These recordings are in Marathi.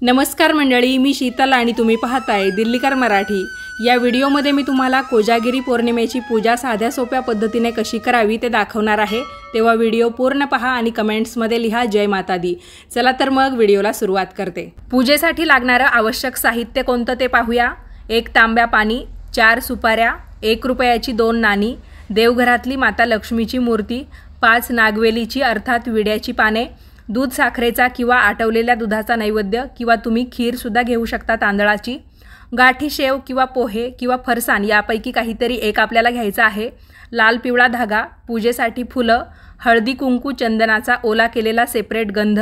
नमस्कार मंडळी, मी शीतल आणि तुम्ही पाहताय दिल्लीकर मराठी। या व्हिडिओमध्ये मी तुम्हाला कोजागिरी पौर्णिमेची पूजा साध्या सोप्या पद्धतीने कशी करावी ते दाखवणार आहे। तेव्हा व्हिडिओ पूर्ण पहा आणि कमेंट्समध्ये लिहा जय माता दी। चला तर मग व्हिडिओला सुरुवात करते। पूजेसाठी लागणारे आवश्यक साहित्य कोणतं ते पाहूया। 1 तांब्या पाणी, 4 सुपाऱ्या, 1 रुपयाची 2 नाणी, देवघरातली माता लक्ष्मीची मूर्ती, 5 नागवेलीची अर्थात विड्याची पाने, दूध साखरेचा किंवा आटवलेल्या दुधाचा नैवेद्य किंवा तुम्ही खीर सुद्धा घेऊ शकता तांदळाची, गाठी शेव किंवा पोहे किंवा फरसाण यापैकी काहीतरी एक आपल्याला घ्यायचा आहे, लाल पिवळा धागा, पूजेसाठी फुलं, हळदी कुंकू चंदनाचा ओला केलेला सेपरेट गंध,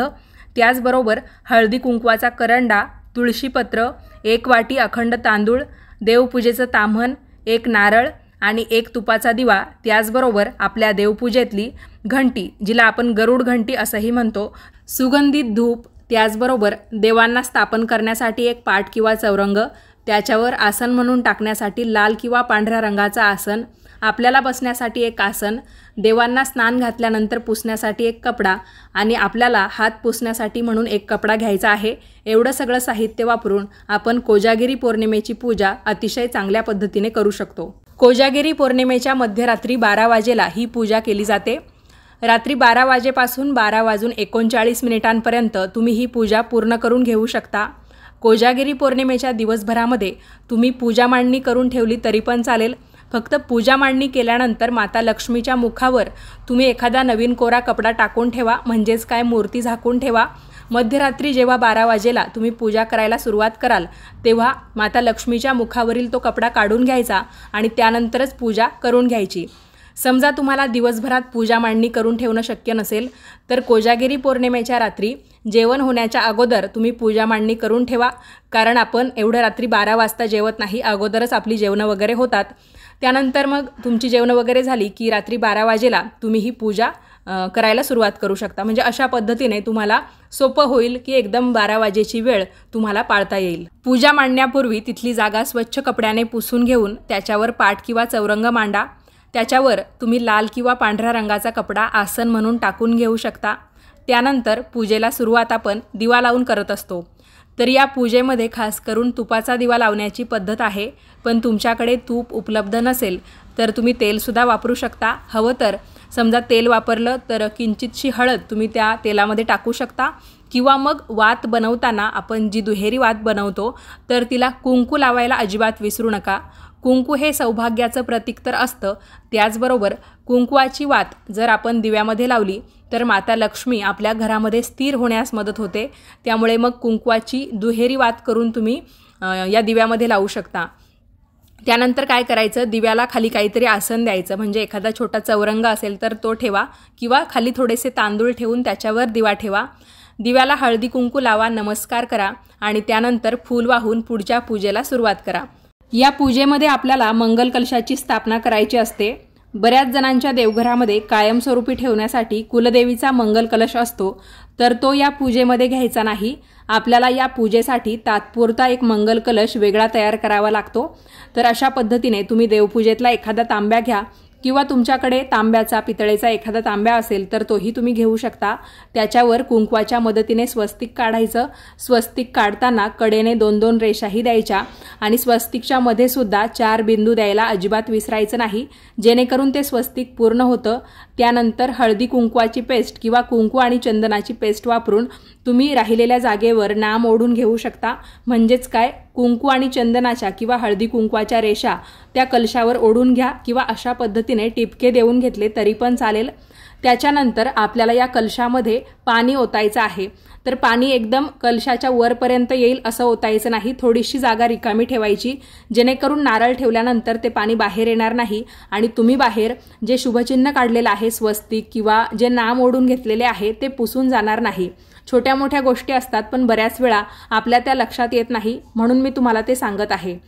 त्याचबरोबर हळदी कुंकवाचा करंडा, तुळशीपत्र, 1 वाटी अखंड तांदूळ, देवपूजेचं ताम्हण, 1 नारळ आणि 1 तुपाचा दिवा, त्याचबरोबर आपल्या देवपूजेतली घंटी जिला आपण गरुड घंटी असंही म्हणतो, सुगंधित धूप, त्याचबरोबर देवांना स्थापन करण्यासाठी 1 पाट किंवा चौरंग, त्याच्यावर आसन म्हणून टाकण्यासाठी लाल किंवा पांढऱ्या रंगाचा आसन, आपल्याला बसण्यासाठी 1 आसन, देवांना स्नान घातल्यानंतर पुसण्यासाठी 1 कपडा आणि आपल्याला हात पुसण्यासाठी म्हणून 1 कपडा घ्यायचा आहे। एवढं सगळं साहित्य वापरून आपण कोजागिरी पौर्णिमेची पूजा अतिशय चांगल्या पद्धतीने करू शकतो। कोजागिरी पौर्णिमेच्या मध्यरात्री 12 वाजेला ही पूजा केली जाते। रात्री 12 वाजेपासून 12:39 तुम्ही ही पूजा पूर्ण करून घेऊ शकता। कोजागिरी पौर्णिमेच्या दिवसभरामध्ये तुम्ही पूजा मांडणी करून ठेवली तरी पण चालेल। फक्त पूजा मांडणी केल्यानंतर माता लक्ष्मीच्या मुखावर तुम्ही एखादा नवीन कोरा कपडा टाकून ठेवा, म्हणजेच काय मूर्ती झाकून ठेवा। मध्यरात्री जेव्हा 12 वाजेला तुम्ही पूजा करायला सुरुवात कराल तेव्हा माता लक्ष्मीच्या मुखावरील तो कपडा काढून घ्यायचा आणि त्यानंतरच पूजा करून घ्यायची। समजा तुम्हाला दिवसभरात पूजा मांडणी करून ठेवणं शक्य नसेल तर कोजागिरी पौर्णिमेच्या रात्री जेवण होण्याच्या अगोदर तुम्ही पूजा मांडणी करून ठेवा, कारण आपण एवढं रात्री 12 वाजता जेवत नाही, अगोदरच आपली जेवणं वगैरे होतात। त्यानंतर मग तुमची जेवणं वगैरे झाली की रात्री 12 वाजेला तुम्ही ही पूजा करायला सुरुवात करू शकता। म्हणजे अशा पद्धतीने तुम्हाला सोपं होईल की एकदम 12 वाजेची वेळ तुम्हाला पाळता येईल। पूजा मांडण्यापूर्वी तिथली जागा स्वच्छ कपड्याने पुसून घेऊन त्याच्यावर पाट किंवा चौरंग मांडा, त्याच्यावर तुम्ही लाल किंवा पांढऱ्या रंगाचा कपडा आसन म्हणून टाकून घेऊ शकता। त्यानंतर पूजेला सुरुवात आपण दिवा लावून करत असतो, तर या पूजेमध्ये खास करून तुपाचा दिवा लावण्याची पद्धत आहे। पण तुमच्याकडे तूप उपलब्ध नसेल तर तुम्ही तेलसुद्धा वापरू शकता। हवं तर समजा तेल वापरलं तर किंचितशी हळद तुम्ही त्या तेलामध्ये टाकू शकता, किंवा मग वात बनवताना आपण जी दुहेरी वात बनवतो तर तिला कुंकू लावायला अजिबात विसरू नका। कुंकू हे सौभाग्याचं प्रतीक तर असतं, त्याचबरोबर कुंकवाची वात जर आपण दिव्यामध्ये लावली तर माता लक्ष्मी आपल्या घरामध्ये स्थिर होण्यास मदत होते। त्यामुळे मग कुंकवाची दुहेरी वात करून तुम्ही या दिव्यामध्ये लावू शकता। त्यानंतर काय करायचं, दिव्याला खाली काहीतरी आसन द्यायचं, म्हणजे एखादा छोटा चौरंग असेल तर तो ठेवा किंवा खाली थोडेसे तांदूळ ठेवून त्याच्यावर दिवा ठेवा। दिव्याला हळदी कुंकू लावा, नमस्कार करा आणि त्यानंतर फूल वाहून पुढच्या पूजेला सुरुवात करा। या पूजेमध्ये आपल्याला मंगल कलशाची स्थापना करायची असते। बऱ्याच जणांच्या देवघरामध्ये कायमस्वरूपी ठेवण्यासाठी कुलदेवीचा मंगल कलश असतो, तर तो या पूजेमध्ये घ्यायचा नाही। आपल्याला या पूजेसाठी तात्पुरता 1 मंगल कलश वेगळा तयार करावा लागतो। तर अशा पद्धतीने तुम्ही देवपूजेतला एखादा तांब्या घ्या किंवा तुमच्याकडे तांब्याचा पितळेचा एखादा तांब्या असेल तर तोही तुम्ही घेऊ शकता। त्याच्यावर कुंकवाच्या मदतीने स्वस्तिक काढायचं। स्वस्तिक काढताना कडेने 2-2 रेषाही द्यायच्या आणि स्वस्तिकच्या मध्ये सुद्धा 4 बिंदू द्यायला अजिबात विसरायचं नाही, जेणेकरून ते स्वस्तिक पूर्ण होतं। त्यानंतर हळदी कुंकवाची पेस्ट किंवा कुंकू आणि चंदनाची पेस्ट वापरून तुम्ही राहिलेल्या जागेवर नाम ओढून घेऊ शकता। म्हणजेच काय, कुंकू आणि चंदनाच्या किंवा हळदी कुंकवाच्या रेषा त्या कलशावर ओढून घ्या किंवा अशा पद्धतीने टिपके देऊन घेतले तरी पण चालेल। त्याच्यानंतर आपल्याला या कलशामध्ये पाणी ओतायचं आहे, तर पाणी एकदम कलशाच्या वरपर्यंत येईल असं ओतायचं नाही, थोडीशी जागा रिकामी ठेवायची, जेणेकरून नारळ ठेवल्यानंतर ते पाणी बाहेर येणार नाही आणि तुम्ही बाहेर जे शुभचिन्ह काढलेलं आहे स्वस्तिक किंवा जे नाम ओढून घेतलेले आहे ते पुसून जाणार नाही। छोट्या मोठ्या गोष्टी असतात पण बऱ्याच वेळा आपल्या त्या लक्षात येत नाही, म्हणून मी तुम्हाला ते सांगत आहे।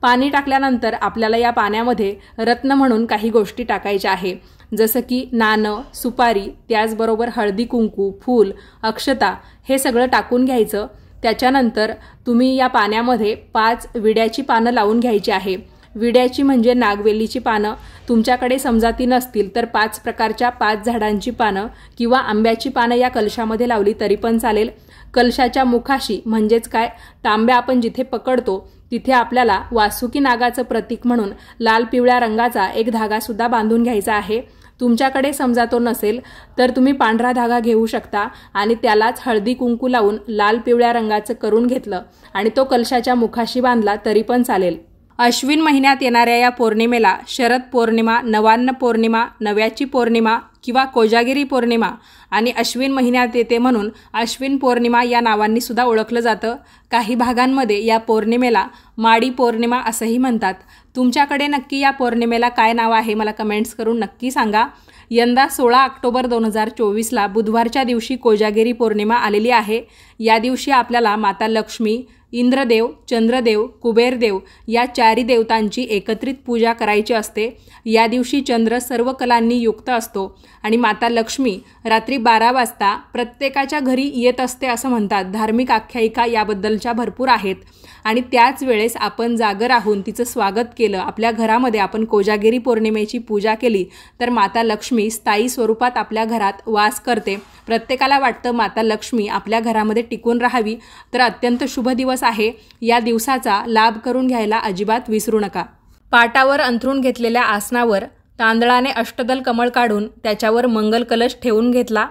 पाणी टाकल्यानंतर आपल्याला या पाण्यामध्ये रत्न म्हणून काही गोष्टी टाकायच्या आहे, जसं की नाणं, सुपारी, त्याचबरोबर हळदी कुंकू, फूल, अक्षता हे सगळं टाकून घ्यायचं। त्याच्यानंतर तुम्ही या पाण्यामध्ये 5 विड्याची पानं लावून घ्यायची आहे। विड्याची म्हणजे नागवेलीची पानं, तुमच्याकडे समजा ती नसतील तर 5 प्रकारच्या 5 झाडांची पानं किंवा आंब्याची पानं या कलशामध्ये लावली तरी पण चालेल। कलशाच्या मुखाशी म्हणजेच काय, तांब्या आपण जिथे पकडतो तिथे आपल्याला वासुकी नागाचं प्रतीक म्हणून लाल पिवळ्या रंगाचा एक धागा सुद्धा बांधून घ्यायचा आहे। तुमच्याकडे समजा तो नसेल तर तुम्ही पांढरा धागा घेऊ शकता आणि त्यालाच हळदी कुंकू लावून लाल पिवळ्या रंगाचं करून घेतलं आणि तो कलशाच्या मुखाशी बांधला तरी पण चालेल। अश्विन महिन्यात येणाऱ्या या पौर्णिमेला शरद पौर्णिमा, नवान्न पौर्णिमा, नव्याची पौर्णिमा किंवा कोजागिरी पौर्णिमा आणि अश्विन महिन्यात येते म्हणून अश्विन पौर्णिमा या नावांनी सुद्धा ओळखलं जातं। काही भागांमध्ये या पौर्णिमेला माडी पौर्णिमा असंही म्हणतात। तुमच्याकडे नक्की या पौर्णिमेला काय नाव आहे मला कमेंट्स करून नक्की सांगा। यंदा 16 ऑक्टोबर 2024ला बुधवारच्या दिवशी कोजागिरी पौर्णिमा आलेली आहे। या दिवशी आपल्याला माता लक्ष्मी, इंद्रदेव, चंद्रदेव, कुबेरदेव या चारी देवतांची एकत्रित पूजा करायची असते। या दिवशी चंद्र सर्व कलांनी युक्त असतो आणि माता लक्ष्मी रात्री 12 वाजता प्रत्येकाच्या घरी येत असते असं म्हणतात। धार्मिक आख्यायिका याबद्दलच्या भरपूर आहेत आणि त्याच वेळेस आपण जागर राहून तिचं स्वागत केलं, आपल्या घरामध्ये आपण कोजागिरी पौर्णिमेची पूजा केली तर माता लक्ष्मी स्थायी स्वरूपात आपल्या घरात वास करते। प्रत्येकाला वाटतं माता लक्ष्मी आपल्या घरामध्ये टिकून राहावी, तर अत्यंत शुभ दिवस आहे। या दिवसाचा लाभ करून घ्यायला अजिबात विसरू नका। पाटावर अंथरून घेतलेल्या आसनावर तांदळाने अष्टदल कमळ काढून त्याच्यावर मंगल कलश ठेवून घेतला।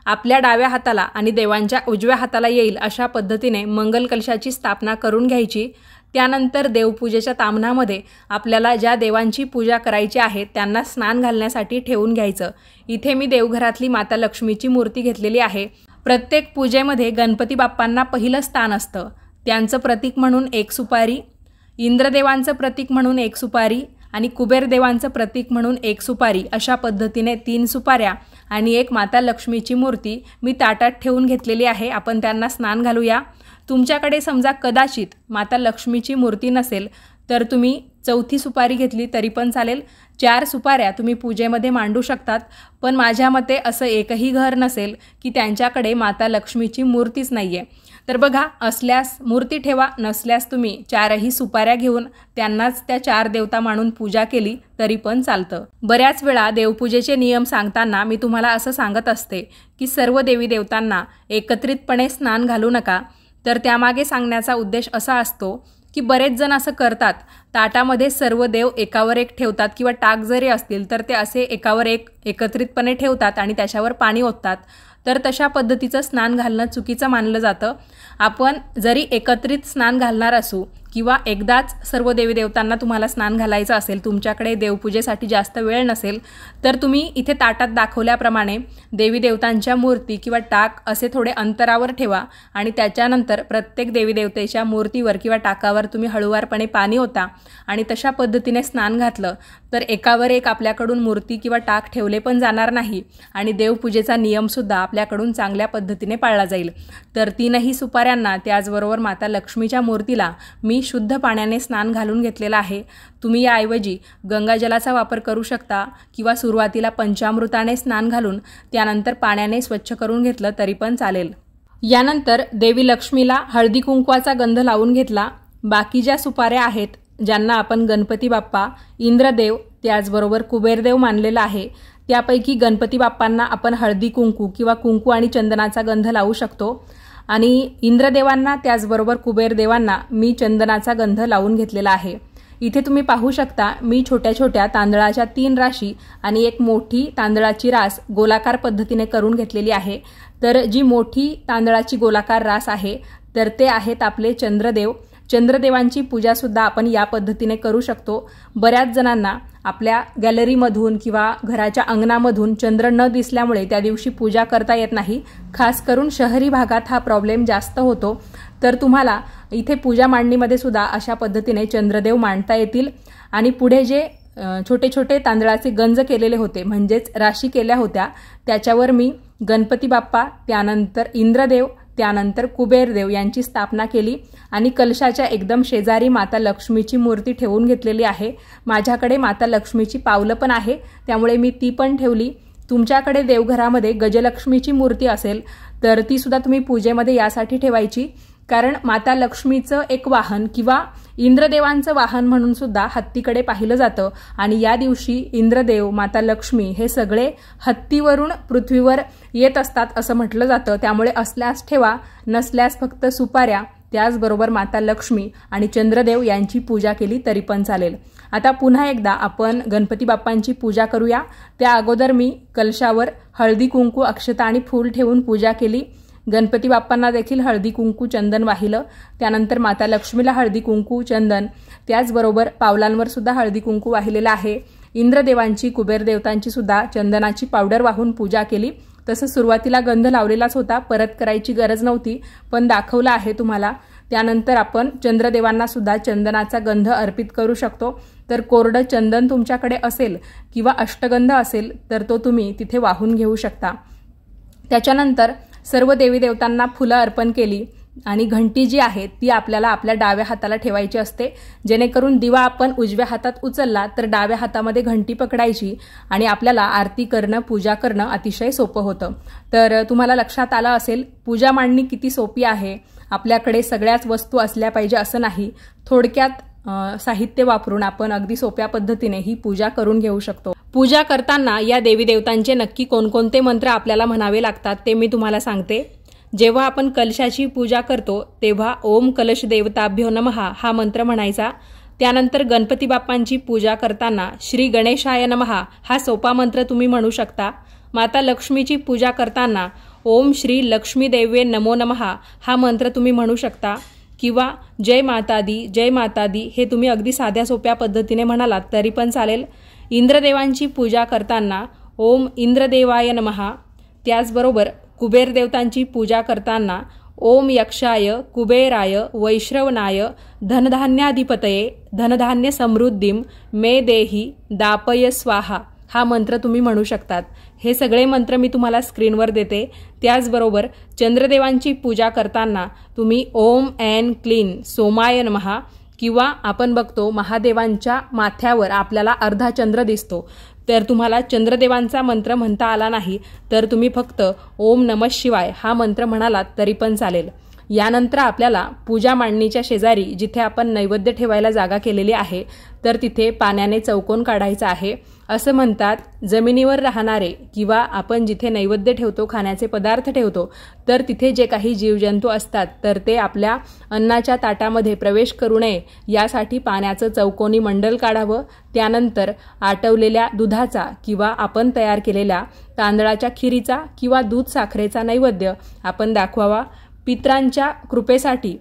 आपल्या डाव्या हाताला आणि देवांच्या उजव्या हाताला येईल अशा पद्धतीने मंगल कलशाची स्थापना करून घ्यायची। त्यानंतर देवपूजेच्या ताम्हणामध्ये आपल्याला ज्या देवांची पूजा करायची आहे त्यांना स्नान घालण्यासाठी ठेवून घ्यायचं। इथे मी देवघरातली माता लक्ष्मीची मूर्ती घेतलेली आहे। प्रत्येक पूजेमध्ये गणपती बाप्पांना पहिलं स्थान असतं। त्यांचं प्रतीक म्हणून एक सुपारी, इंद्रदेवांचं प्रतीक म्हणून एक सुपारी आणि कुबेरदेवांचं प्रतीक म्हणून एक सुपारी, अशा पद्धतीने 3 सुपाऱ्या आणि एक माता लक्ष्मीची मूर्ती मी ताटात ठेवून घेतलेली आहे। आपण त्यांना स्नान घालूया। तुमच्याकडे समजा कदाचित माता लक्ष्मीची मूर्ती नसेल तर तुम्ही 4थी सुपारी घेतली तरी पण चालेल। 4 सुपाऱ्या तुम्ही पूजेमध्ये मांडू शकतात, पण माझ्या मते असं एकही घर नसेल की त्यांच्याकडे माता लक्ष्मीची मूर्तीच नाही आहे। तर बघा, असल्यास मूर्ती ठेवा, नसल्यास तुम्ही 4ही सुपाऱ्या घेऊन त्यांनाच त्या 4 देवता मानून पूजा केली तरी पण चालतं। बऱ्याच वेळा देवपूजेचे नियम सांगताना मी तुम्हाला असं सांगत असते की सर्व देवी देवतांना एकत्रितपणे स्नान घालू नका। तर त्यामागे सांगण्याचा उद्देश असा असतो की बरेच जण असं करतात, ताटामध्ये सर्व देव एकावर एक ठेवतात किंवा टाक जरी असतील तर ते असे एकावर एक एकत्रितपणे ठेवतात आणि त्याच्यावर पाणी ओततात। तर तशा पद्धतीचं स्नान घालणं चुकीचं मानलं जातं। आपण जरी एकत्रित स्नान घालणार असू किंवा एकदाच सर्व देवी देवतांना तुम्हाला स्नान घालायचं असेल, तुमच्याकडे देवपूजेसाठी जास्त वेळ नसेल, तर तुम्ही इथे ताटात दाखवल्याप्रमाणे देवी देवतांच्या मूर्ती किंवा टाक असे थोडे अंतरावर ठेवा आणि त्याच्यानंतर प्रत्येक देवी देवतेच्या मूर्तीवर किंवा टाकावर तुम्ही हळूवारपणे पाणी ओता आणि तशा पद्धतीने स्नान घातलं तर एकावर एक आपल्याकडून मूर्ती किंवा टाक ठेवले पण जाणार नाही आणि देवपूजेचा नियमसुद्धा आपल्याकडून चांगल्या पद्धतीने पाळला जाईल। तर 3ही सुपाऱ्यांना त्याचबरोबर माता लक्ष्मीच्या मूर्तीला मी शुद्ध पाण्याने स्नान घालून घेतलेलं आहे। तुम्ही याऐवजी गंगाजलाचा वापर करू शकता किंवा सुरुवातीला पंचामृताने स्नान घालून त्यानंतर पाण्याने स्वच्छ करून घेतलं तरी पण चालेल। यानंतर देवी लक्ष्मीला हळदी कुंकवाचा गंध लावून घेतला। बाकी ज्या सुपाऱ्या आहेत, ज्यांना आपण गणपती बाप्पा, इंद्रदेव त्याचबरोबर कुबेरदेव मानलेला आहे, त्यापैकी गणपती बाप्पांना आपण हळदी कुंकू किंवा कुंकू आणि चंदनाचा गंध लावू शकतो आणि इंद्रदेवांना त्याचबरोबर कुबेरदेवांना मी चंदनाचा गंध लावून घेतलेला आहे। इथे तुम्ही पाहू शकता मी छोट्या छोट्या तांदळाच्या 3 राशी आणि एक मोठी तांदळाची रास गोलाकार पद्धतीने करून घेतलेली आहे। तर जी मोठी तांदळाची गोलाकार रास आहे तर ते आहेत आपले चंद्रदेव। चंद्रदेवांची पूजासुद्धा आपण या पद्धतीने करू शकतो। बऱ्याच जणांना आपल्या गॅलरीमधून किंवा घराच्या अंगणामधून चंद्र न दिसल्यामुळे त्या दिवशी पूजा करता येत नाही। खास करून शहरी भागात हा प्रॉब्लेम जास्त होतो। तर तुम्हाला इथे पूजा मांडणीमध्ये सुद्धा अशा पद्धतीने चंद्रदेव मांडता येतील आणि पुढे जे छोटे छोटे तांदळाचे गंज केलेले होते म्हणजेच राशी केल्या होत्या त्याच्यावर मी गणपती बाप्पा, त्यानंतर इंद्रदेव, त्यानंतर कुबेरदेव यांची स्थापना केली आणि कलशाच्या एकदम शेजारी माता लक्ष्मीची मूर्ती ठेवून घेतलेली आहे। माझ्याकडे माता लक्ष्मीची पावलं पण आहे त्यामुळे मी ती पण ठेवली। तुमच्याकडे देवघरामध्ये गजलक्ष्मीची मूर्ती असेल तर ती सुद्धा तुम्ही पूजेमध्ये यासाठी ठेवायची कारण माता लक्ष्मीचं एक वाहन किंवा इंद्रदेवांचं वाहन म्हणून सुद्धा हत्तीकडे पाहिलं जातं आणि या दिवशी इंद्रदेव, माता लक्ष्मी हे सगळे हत्तीवरून पृथ्वीवर येत असतात असं म्हटलं जातं. त्यामुळे असल्यास ठेवा, नसल्यास फक्त सुपाऱ्या, त्याचबरोबर माता लक्ष्मी आणि चंद्रदेव यांची पूजा केली तरी पण चालेल. आता पुन्हा एकदा आपण गणपती बाप्पांची पूजा करूया. त्या अगोदर मी कलशावर हळदी कुंकू, अक्षता आणि फूल ठेवून पूजा केली. गणपती बाप्पांना देखील हळदी कुंकू चंदन वाहिलं. त्यानंतर माता लक्ष्मीला हळदी कुंकू चंदन, त्याचबरोबर पावलांवर सुद्धा हळदी कुंकू वाहिलेलं आहे. इंद्रदेवांची, कुबेर देवतांची सुद्धा चंदनाची पावडर वाहून पूजा केली. तसं सुरुवातीला गंध लावलेलाच होता, परत करायची गरज नव्हती, पण दाखवलं आहे तुम्हाला. त्यानंतर आपण चंद्रदेवांना सुद्धा चंदनाचा गंध अर्पित करू शकतो. तर कोरडं चंदन तुमच्याकडे असेल किंवा अष्टगंध असेल तर तो तुम्ही तिथे वाहून घेऊ शकता. त्याच्यानंतर सर्व देवी देवतांना फुलं अर्पण केली आणि घंटी जी आहे ती आपल्याला आपल्या डाव्या हाताला ठेवायची असते, जेणेकरून दिवा आपण उजव्या हातात उचलला तर डाव्या हातामध्ये घंटी पकडायची आणि आपल्याला आरती करणं, पूजा करणं अतिशय सोपं होतं. तर तुम्हाला लक्षात आलं असेल पूजा मांडणी किती सोपी आहे. आपल्याकडे सगळ्याच वस्तू असल्या पाहिजे असं नाही, थोडक्यात साहित्य वापरून आपण अगदी सोप्या पद्धतीने ही पूजा करून घेऊ शकतो. पूजा करताना या देवी देवतांचे नक्की कोणकोणते मंत्र आपल्याला म्हणावे लागतात ते मी तुम्हाला सांगते. जेव्हा आपण कलशाची पूजा करतो तेव्हा ओम कलश देवताभ्यो नमः हा मंत्र म्हणायचा. त्यानंतर गणपती बाप्पांची पूजा करताना श्री गणेशाय नमः हा सोपा मंत्र तुम्ही म्हणू शकता. माता लक्ष्मीची पूजा करताना ओम श्री लक्ष्मी देवे नमो नमः हा मंत्र तुम्ही म्हणू शकता किंवा जय माता दी, जय माता दी हे तुम्ही अगदी साध्या सोप्या पद्धतीने म्हणालात तरी पण चालेल. इंद्रदेवांची पूजा करताना ओम इंद्रदेवाय नमः, त्याचबरोबर कुबेर देवतांची पूजा करताना ओम यक्षाय कुबेराय वैश्रवनाय धनधान्याधिपतये धनधान्य समृद्धीम मे देही दापय स्वाहा हा मंत्र तुम्ही म्हणू शकतात. हे सगळे मंत्र मी तुम्हाला स्क्रीनवर देते. त्याचबरोबर चंद्रदेवांची पूजा करताना तुम्ही ओम ऐन क्लीन सोमाय नमः किंवा आपण बघतो महादेवांच्या माथ्यावर आपल्याला अर्धा चंद्र दिसतो, तर तुम्हाला चंद्रदेवांचा मंत्र म्हणता आला नाही तर तुम्ही फक्त ओम नमः शिवाय हा मंत्र म्हणालात तरी पण चालेल. यानंतर आपल्याला पूजा मांडणीच्या शेजारी जिथे आपण नैवेद्य ठेवायला जागा केलेली आहे तर तिथे पाण्याने चौकोन काढायचा आहे. असं म्हणतात जमिनीवर राहणारे किंवा आपण जिथे नैवेद्य ठेवतो, खाण्याचे पदार्थ ठेवतो, तर तिथे जे काही जीवजंतू असतात तर ते आपल्या अन्नाच्या ताटामध्ये प्रवेश करू नये यासाठी पाण्याचं चौकोनी मंडल काढावं. त्यानंतर आटवलेल्या दुधाचा किंवा आपण तयार केलेल्या तांदळाच्या खिरीचा किंवा दूध साखरेचा नैवेद्य आपण दाखवावा. पितरांच्या कृपेसाठी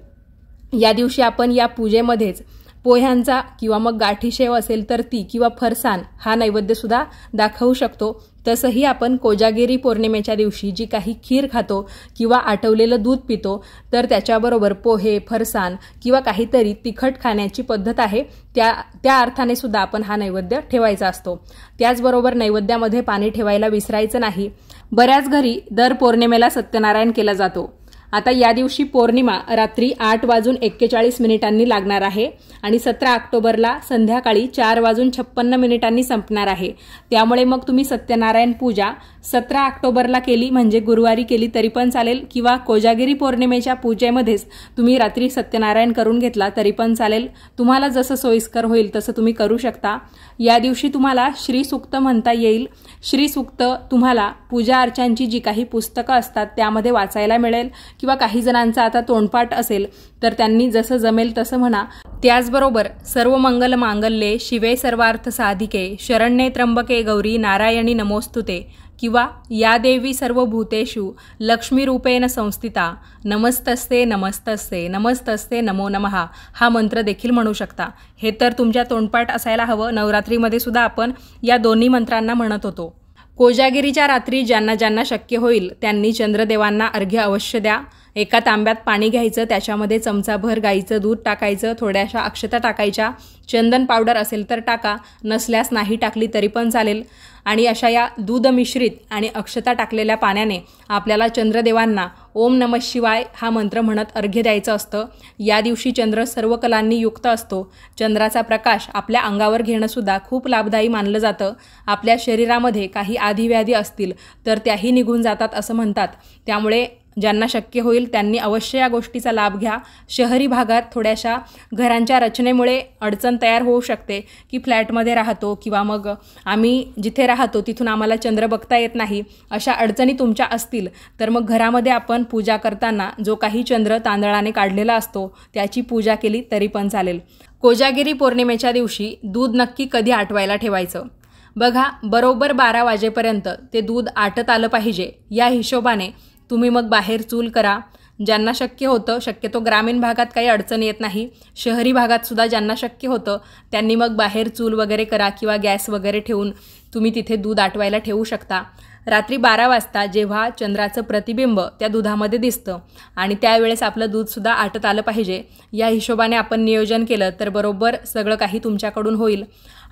या दिवशी आपण या पूजेमध्येच पोह्यांचा किंवा मग गाठी शेव असेल तर ती किंवा फरसाण हा नैवेद्य सुद्धा दाखवू शकतो. तसंही आपण कोजागिरी पौर्णिमेच्या दिवशी जी काही खीर खातो किंवा आटवलेलं दूध पितो तर त्याच्याबरोबर पोहे, फरसाण किंवा काहीतरी तिखट खाण्याची पद्धत आहे, त्या अर्थाने सुद्धा आपण हा नैवेद्य ठेवायचा असतो. त्याचबरोबर नैवेद्यामध्ये पाणी ठेवायला विसरायचं नाही. बऱ्याच घरी दर पौर्णिमेला सत्यनारायण केला जातो. आता या दिवशी पौर्णिमा रात्री 8:41 लागणार आहे आणि 17 ऑक्टोबरला संध्याकाळी 4:56 संपणार आहे. त्यामुळे मग तुम्ही सत्यनारायण पूजा 17 ऑक्टोबरला केली म्हणजे गुरुवारी केली तरी पण चालेल किंवा कोजागिरी पौर्णिमेच्या पूजेमध्येच तुम्ही रात्री सत्यनारायण करून घेतला तरी पण चालेल. तुम्हाला जसं सोयीस्कर होईल तसं तुम्ही करू शकता. या दिवशी तुम्हाला श्रीसूक्त म्हणता येईल. श्रीसूक्त तुम्हाला पूजा अर्चांची जी काही पुस्तकं असतात त्यामध्ये वाचायला मिळेल किंवा काही जणांचा आता तोंडपाठ असेल तर त्यांनी जसं जमेल तसं म्हणा. त्याचबरोबर सर्व मंगल मांगल्ये शिवे सर्वार्थ साधिके शरण्ये त्र्यंबके गौरी नारायणी नमोस्तुते किंवा या देवी सर्वभूतेषु लक्ष्मी रूपेण संस्थिता नमस्तस्ते नमस्तस्ते नमस्तस्ते नमो नमः हा मंत्र देखील म्हणू शकता. हे तर तुमच्या तोंडपाठ असायला हवं. नवरात्रीमध्ये सुद्धा आपण या दोन्ही मंत्रांना म्हणत होतो. कोजागिरीच्या रात्री ज्यांना ज्यांना शक्य होईल त्यांनी चंद्रदेवांना अर्घ्य अवश्य द्या. एका तांब्यात पाणी घ्यायचं, त्याच्यामध्ये चमचाभर गाईचं दूध टाकायचं, थोड्याशा अक्षता टाकायच्या, चंदन पावडर असेल तर टाका, नसल्यास नाही टाकली तरी पण चालेल. आणि अशा या दूध मिश्रित आणि अक्षता टाकलेल्या पाण्याने आपल्याला चंद्रदेवांना ओम नमः शिवाय हा मंत्र म्हणत अर्घ्य द्यायचं असतं. या दिवशी चंद्र सर्व कलांनी युक्त असतो. चंद्राचा प्रकाश आपल्या अंगावर घेणंसुद्धा खूप लाभदायी मानलं जातं. आपल्या शरीरामध्ये काही आधिव्याधी असतील तर त्याही निघून जातात असं म्हणतात. त्यामुळे ज्यांना शक्य होईल त्यांनी अवश्य या गोष्टीचा लाभ घ्या। शहरी भागात थोड्याशा घरांच्या रचनेमुळे अडचण तयार होऊ शकते की फ्लॅटमध्ये राहतो किंवा मग आम्ही जिथे राहतो तिथून आम्हाला चंद्र बघता येत नाही, अशा अडचणी तुमच्या असतील तर मग घरामध्ये आपण पूजा करताना जो काही चंद्र तांदळाने काढलेला असतो त्याची पूजा केली तरी पण चालेल। कोजागिरी पौर्णिमेच्या दिवशी दूध नक्की कधी आटवायला ठेवायचं? बघा, बरोबर 12 वाजेपर्यंत ते दूध आटत आलं पाहिजे। या हिशोबाने तुम्ही मग बाहेर चूल करा। ज्यांना शक्य होतं, शक्यतो ग्रामीण भागात काही अडचण येत नाही, शहरी भागात सुद्धा ज्यांना शक्य होतं त्यांनी मग बाहेर चूल वगैरे करा किंवा गॅस वगैरे ठेवून तुम्ही तिथे दूध आटवायला ठेवू शकता। रात्री 12 वाजता जेव्हा चंद्राचं प्रतिबिंब त्या दुधामध्ये दिसतं आणि त्यावेळेस आपलं दूधसुद्धा आटत आलं पाहिजे, या हिशोबाने आपण नियोजन केलं तर बरोबर सगळं काही तुमच्याकडून होईल।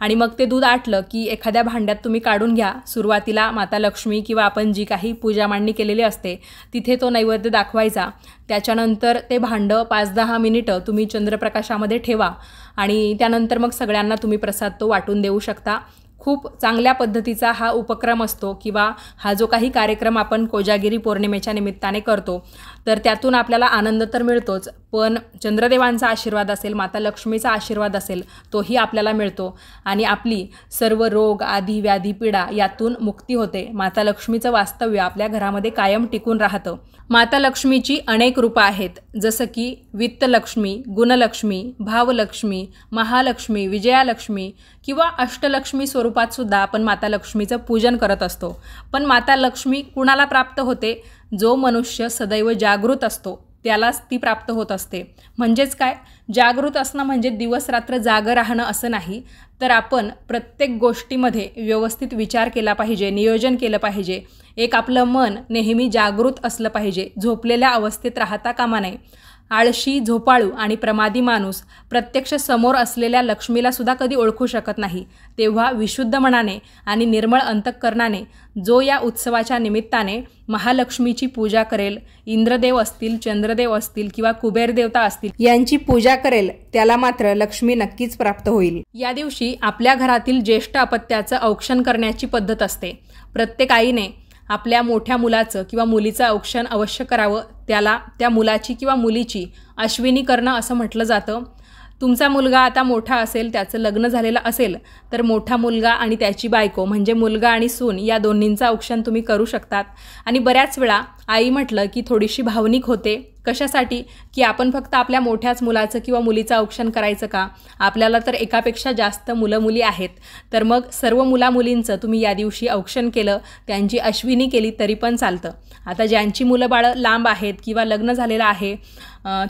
आणि मग ते दूध आटलं की एखाद्या भांड्यात तुम्ही काढून घ्या। सुरुवातीला माता लक्ष्मी किंवा आपण जी काही पूजा मांडणी केलेली असते तिथे तो नैवेद्य दाखवायचा। त्याच्यानंतर ते भांडं 5-10 मिनिटं तुम्ही चंद्रप्रकाशामध्ये ठेवा आणि त्यानंतर मग सगळ्यांना तुम्ही प्रसाद तो वाटून देऊ शकता। खूप चांगल्या पद्धतीचा हा उपक्रम असतो किंवा हा जो काही कार्यक्रम आपण कोजागिरी पौर्णिमेच्या निमित्ताने करतो तर त्यातून आपल्याला आनंद तर मिळतोच, पण चंद्रदेवांचा आशीर्वाद असेल, माता लक्ष्मीचा आशीर्वाद असेल तोही आपल्याला मिळतो आणि आपली सर्व रोग आधी व्याधी पीडा यातून मुक्ती होते। माता लक्ष्मीचं वास्तव्य आपल्या घरामध्ये कायम टिकून राहतं। माता लक्ष्मीची अनेक रूपं आहेत, जसं की वित्तलक्ष्मी, गुणलक्ष्मी, भावलक्ष्मी, महालक्ष्मी, विजयालक्ष्मी किंवा अष्टलक्ष्मी स्वरूपात सुद्धा आपण माता लक्ष्मीचं पूजन करत असतो। पण माता लक्ष्मी कुणाला प्राप्त होते? जो मनुष्य सदैव जागृत असतो त्यालाच ती प्राप्त होत असते। म्हणजेच काय, जागृत असणं म्हणजे दिवस रात्र जागं राहणं असं नाही, तर आपण प्रत्येक गोष्टीमध्ये व्यवस्थित विचार केला पाहिजे, नियोजन केलं पाहिजे। एक आपलं मन नेहमी जागृत असलं पाहिजे, झोपलेल्या अवस्थेत राहता कामा नये। आळशी, झोपाळू आणि प्रमादी माणूस प्रत्यक्ष समोर असलेल्या लक्ष्मीला सुद्धा कधी ओळखू शकत नाही। तेव्हा विशुद्ध मनाने आणि निर्मळ अंतःकरणाने जो या उत्सवाच्या निमित्ताने महालक्ष्मीची पूजा करेल, इंद्रदेव असतील, चंद्रदेव असतील किंवा कुबेर देवता असतील यांची पूजा करेल त्याला मात्र लक्ष्मी नक्कीच प्राप्त होईल। या दिवशी आपल्या घरातील ज्येष्ठ अपत्याचं औक्षण करण्याची पद्धत असते। प्रत्येक आईने आपल्या मोठ्या मुलाचं किंवा मुलीचं औक्षण अवश्य करावं। त्याला त्या मुलाची किंवा मुलीची अश्विनी करणं असं म्हटलं जातं। तुमचा मुलगा आता मोठा असेल, त्याचं लग्न झालेलं असेल तर मोठा मुलगा आणि त्याची बायको म्हणजे मुलगा आणि सून या दोन्हींचं औक्षण तुम्ही करू शकतात। आणि बऱ्याच वेळा आई म्हटलं की थोडीशी भावनिक होते। कशासाठी? की आपण फक्त आपल्या मोठ्याच मुलाचं किंवा मुलीचं औक्षण करायचं का? आपल्याला तर एकापेक्षा जास्त मुलं मुली आहेत, तर मग सर्व मुलींचं तुम्ही या दिवशी औक्षण केलं, त्यांची अश्विनी केली तरी पण चालतं। आता ज्यांची मुलं बाळं लांब आहेत किंवा लग्न झालेलं आहे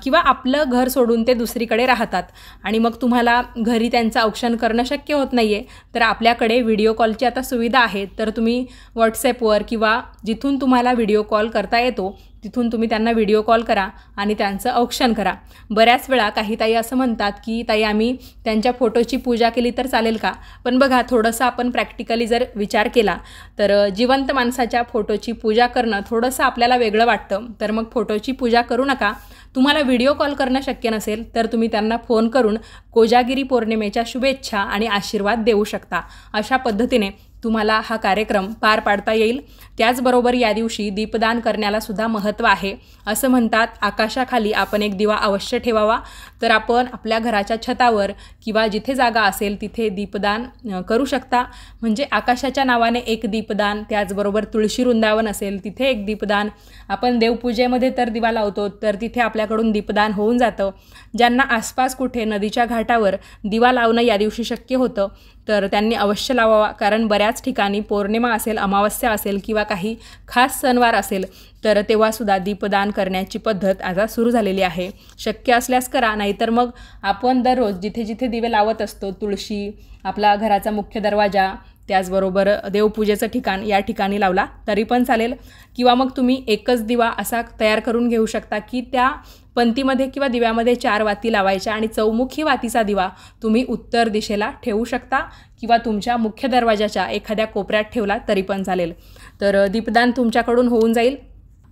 किंवा आपलं घर सोडून ते दुसरीकडे राहतात आणि मग तुम्हाला घरी त्यांचं औक्षण करणं शक्य होत नाही आहे, तर आपल्याकडे व्हिडिओ कॉलची आता सुविधा आहे। तर तुम्ही व्हॉट्सॲपवर किंवा जिथून तुम्हाला व्हिडिओ कॉल करता येतो तिथून तुम्ही त्यांना व्हिडिओ कॉल करा आणि त्यांचं औक्षण करा। बऱ्याच वेळा काही ताई असं म्हणतात की ताई आम्ही त्यांच्या फोटोची पूजा केली तर चालेल का? पण बघा, थोडंसं आपण प्रॅक्टिकली जर विचार केला तर जिवंत माणसाच्या फोटोची पूजा करणं थोडंसं आपल्याला वेगळं वाटतं, तर मग फोटोची पूजा करू नका। तुम्हाला व्हिडिओ कॉल करणं शक्य नसेल तर तुम्ही त्यांना फोन करून कोजागिरी पौर्णिमेच्या शुभेच्छा आणि आशीर्वाद देऊ शकता। अशा पद्धतीने तुम्हाला हा कार्यक्रम पार पाडता येईल। त्याचबरोबर या दिवशी दीपदान करण्याला सुद्धा महत्त्व आहे। असं म्हणतात आकाशाखाली आपण एक दिवा अवश्य ठेवावा, तर आपण आपल्या घराच्या छतावर किंवा जिथे जागा असेल तिथे दीपदान करू शकता। म्हणजे आकाशाच्या नावाने एक दीपदान, त्याचबरोबर तुळशी वृंदावन असेल तिथे एक दीपदान, आपण देवपूजेमध्ये तर दिवा लावतो तर तिथे आपल्याकडून दीपदान होऊन जातं। ज्यांना आसपास कुठे नदीच्या घाटावर दिवा लावणं या दिवशी शक्य होतं तर त्यांनी अवश्य लावावा, कारण बऱ्याच ठिकाणी पौर्णिमा असेल, अमावस्या असेल किंवा काही खास सणवार असेल तर तेव्हासुद्धा दीपदान करण्याची पद्धत आता सुरू झालेली आहे। शक्य असल्यास करा, नाहीतर मग आपण दररोज जिथे जिथे दिवे लावत असतो, तुळशी, आपला घराचा मुख्य दरवाजा, त्याचबरोबर देवपूजेचं ठिकाण या ठिकाणी लावला तरी पण चालेल। किंवा मग तुम्ही एकच दिवा असा तयार करून घेऊ शकता की त्या पंतीमध्ये किंवा दिव्यामध्ये 4 वाती लावायच्या आणि चौमुखी वातीचा दिवा तुम्ही उत्तर दिशेला ठेवू शकता किंवा तुमच्या मुख्य दरवाजाच्या एखाद्या कोपऱ्यात ठेवला तरी पण चालेल। तर दीपदान तुमच्याकडून होऊन जाईल।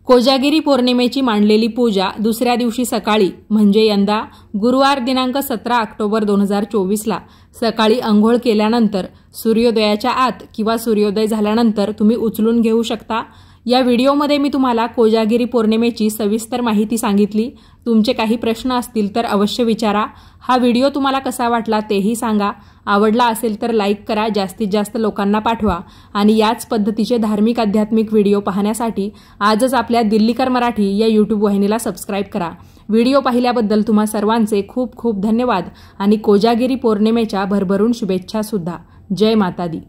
कोजागिरी पौर्णिमेची मांडलेली पूजा दुसऱ्या दिवशी सकाळी म्हणजे यंदा गुरुवार दिनांक 17 ऑक्टोबर 2024ला सकाळी अंघोळ केल्यानंतर सूर्योदयाच्या आत किंवा सूर्योदय झाल्यानंतर तुम्ही उचलून घेऊ शकता। या व्हिडिओमध्ये मी तुम्हाला कोजागिरी पौर्णिमेची सविस्तर माहिती सांगितली। तुमचे काही प्रश्न असतील तर अवश्य विचारा। हा व्हिडिओ तुम्हाला कसा वाटला तेही सांगा। आवडला असेल तर लाईक करा, जास्तीत जास्त लोकांना पाठवा आणि याच पद्धतीचे धार्मिक आध्यात्मिक व्हिडिओ पाहण्यासाठी आजच आपल्या दिल्लीकर मराठी या YouTube वाहिनीला सबस्क्राइब करा। व्हिडिओ पाहिल्याबद्दल तुम्हा सर्वांचे खूप खूप धन्यवाद आणि कोजागिरी पौर्णिमेच्या भरभरून शुभेच्छा सुद्धा। जय माता दी।